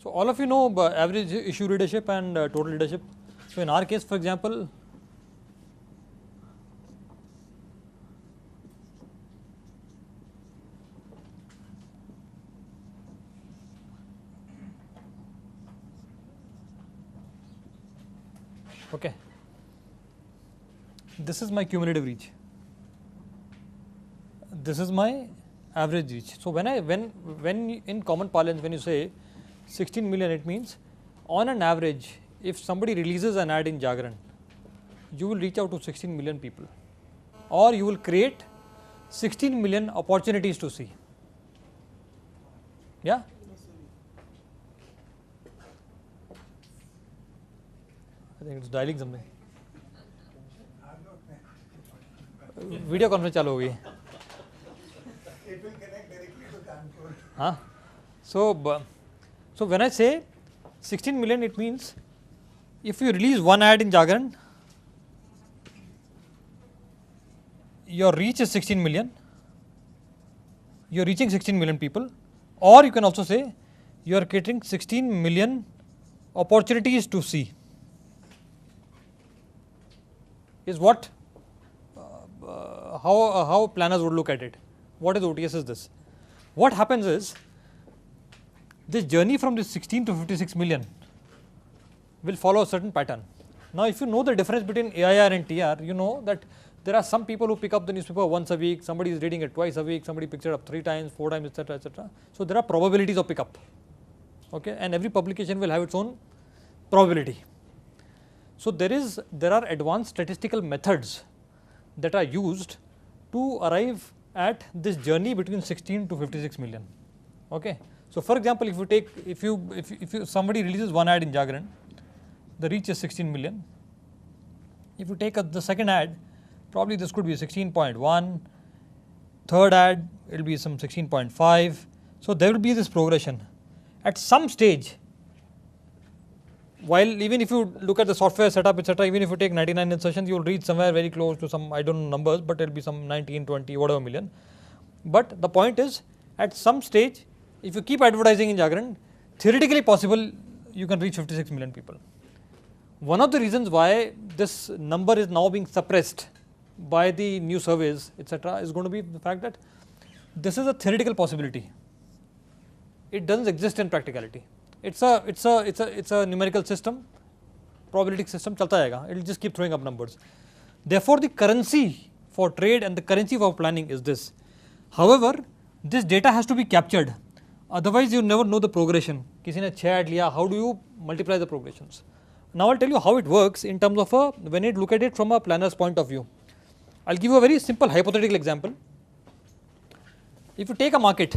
So all of you know average issue readership and total readership. So in our case, for example, okay, this is my cumulative reach. This is my average reach. So when in common parlance, when you say 16 million, it means on an average, if somebody releases an ad in Jagran, you will reach out to 16 million people, or you will create 16 million opportunities to see. Yeah? I think it's dialing something. Video conference चालू हो गई. It will connect directly to Kanpur. Huh? So when I say 16 million, it means if you release one ad in Jagran, your reach is 16 million. You are reaching 16 million people, or you can also say you are catering 16 million opportunities to see. Is what how planners would look at it. What is OTS is this? What happens is this journey from this 16 to 56 million will follow a certain pattern. Now, if you know the difference between AIR and TR, you know that there are some people who pick up the newspaper once a week, somebody is reading it twice a week, somebody picks it up 3 times, 4 times, etc., etc. So there are probabilities of pickup, okay, and every publication will have its own probability. So there are advanced statistical methods that are used to arrive at this journey between 16 to 56 million. Okay. So for example, if you somebody releases one ad in Jagran, the reach is 16 million. If you take the second ad, probably this could be 16.1. Third ad, it will be some 16.5. So there will be this progression. At some stage, while even if you look at the software setup, etc., even if you take 99 insertions, you will reach somewhere very close to some, I don't know numbers, but it will be some 19, 20, whatever million. But the point is, at some stage, if you keep advertising in Jagran, theoretically possible, you can reach 56 million people. One of the reasons why this number is now being suppressed by the new surveys, etc., is going to be the fact that this is a theoretical possibility. It doesn't exist in practicality. It's a numerical system, probabilistic system, chalta jayega. It will just keep throwing up numbers. Therefore, the currency for trade and the currency for planning is this. However, this data has to be captured. Otherwise, you never know the progression. Kisi ne 6 ad liya, how do you multiply the progressions? Now, I'll tell you how it works in terms of when you look at it from a planner's point of view. I'll give you a very simple hypothetical example. If you take a market,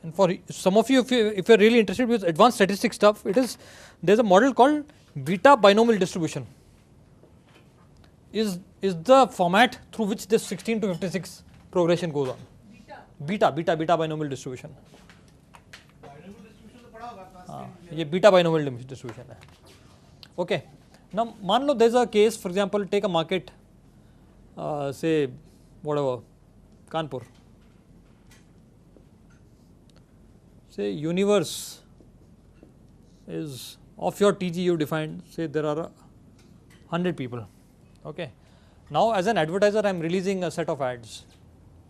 and for some of you, if you're really interested with advanced statistics stuff, there's a model called beta binomial distribution. Is the format through which this 16 to 56 progression goes on. Beta binomial distribution. ये beta binomial distribution है. Okay. Now मान लो there's a case, for example, take a market, say whatever, Kanpur. Say universe is of your TG you defined, say there are 100 people. Okay. Now as an advertiser, I am releasing a set of ads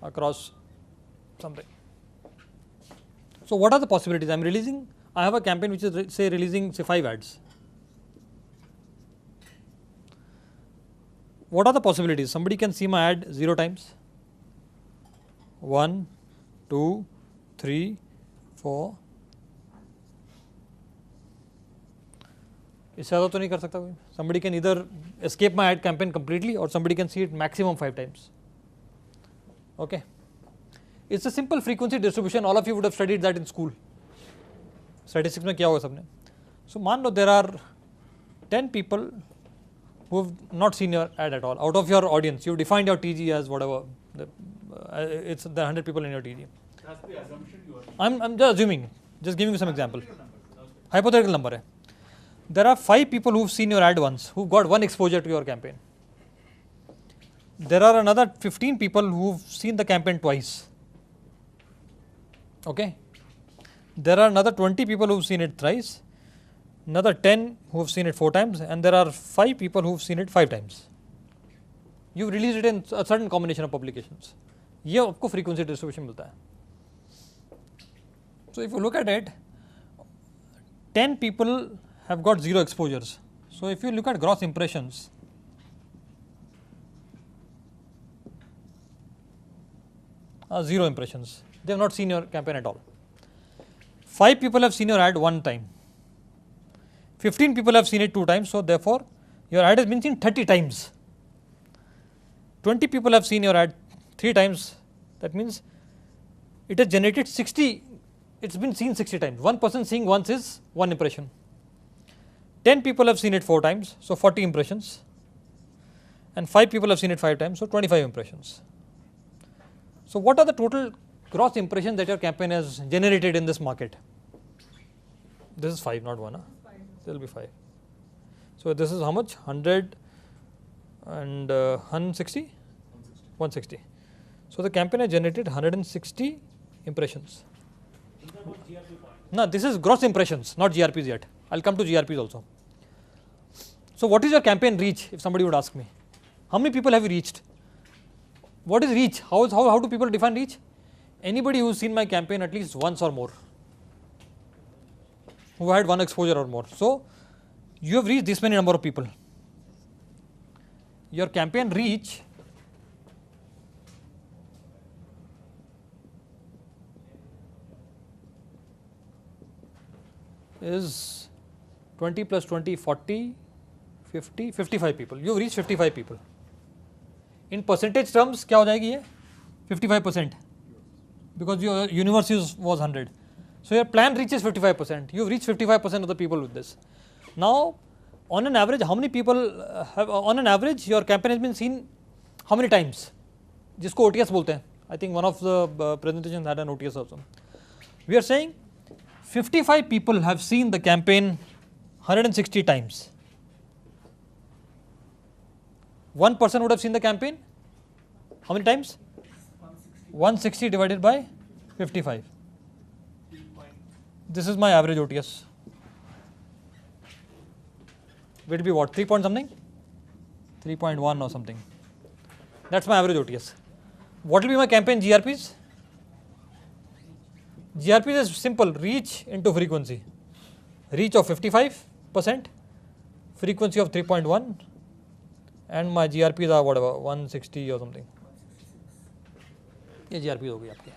across something. So what are the possibilities? I have a campaign which is say releasing say 5 ads. What are the possibilities? Somebody can see my ad 0 times. 1, 2, 3, 4. इससे ज़्यादा तो नहीं कर सकता कोई. Somebody can either escape my ad campaign completely or somebody can see it maximum 5 times. Okay. It's a simple frequency distribution. All of you would have studied that in school. Statistics में किया होगा सबने. So मान लो there are 10 people who have not seen your ad at all. Out of your audience, you defined your TG as whatever. It's the 100 people in your TG. That's the assumption you are. I'm just assuming, just giving you some example. Hypothetical number है. there are 5 people who've seen your ad once, who've got one exposure to your campaign. There are another 15 people who've seen the campaign twice. Okay. There are another 20 people who've seen it thrice, another 10 who've seen it 4 times, and there are 5 people who've seen it 5 times. You release it in a certain combination of publications. ये आपको frequency distribution मिलता है. So if you look at it, 10 people have got 0 exposures. So if you look at gross impressions, zero impressions. They have not seen your campaign at all. 5 people have seen your ad 1 time. 15 people have seen it 2 times. So therefore, your ad has been seen 30 times. 20 people have seen your ad 3 times. That means it has generated 60. It's been seen 60 times. One person seeing once is 1 impression. 10 people have seen it 4 times. So 40 impressions. And 5 people have seen it 5 times. So 25 impressions. So what are the total gross impressions that your campaign has generated in this market? This is 5, not 1. Huh? There will be 5. So this is how much? 100 and 160? 160. So the campaign has generated 160 impressions. No, this is gross impressions, not GRPs yet. I'll come to GRPs also. So what is your campaign reach, if somebody would ask me? How many people have you reached? What is reach? How do people define reach? Anybody who's seen my campaign at least once or more, who had 1 exposure or more. So you have reached this many number of people. Your campaign reach is 20 plus 20, 40, 50, 55 people. You have reached 55 people. In percentage terms, क्या हो जाएगी ये? 55%. Because your universe was 100. So your plan reaches 55%. You have reached 55% of the people with this. Now, on an average, how many people have, on an average, your campaign has been seen how many times? जिसको OTS बोलते हैं. I think one of the presentations had an OTS also. We are saying 55 people have seen the campaign 160 times. 1 person would have seen the campaign how many times? 160 divided by 55. This is my average OTS. Will it be what? 3 point something? 3.1 or something. That's my average OTS. What will be my campaign GRPs? GRPs is simple, reach into frequency. Reach of 55%, frequency of 3.1, and my GRPs are whatever, 160 or something. ये GRP हो गई आपकी.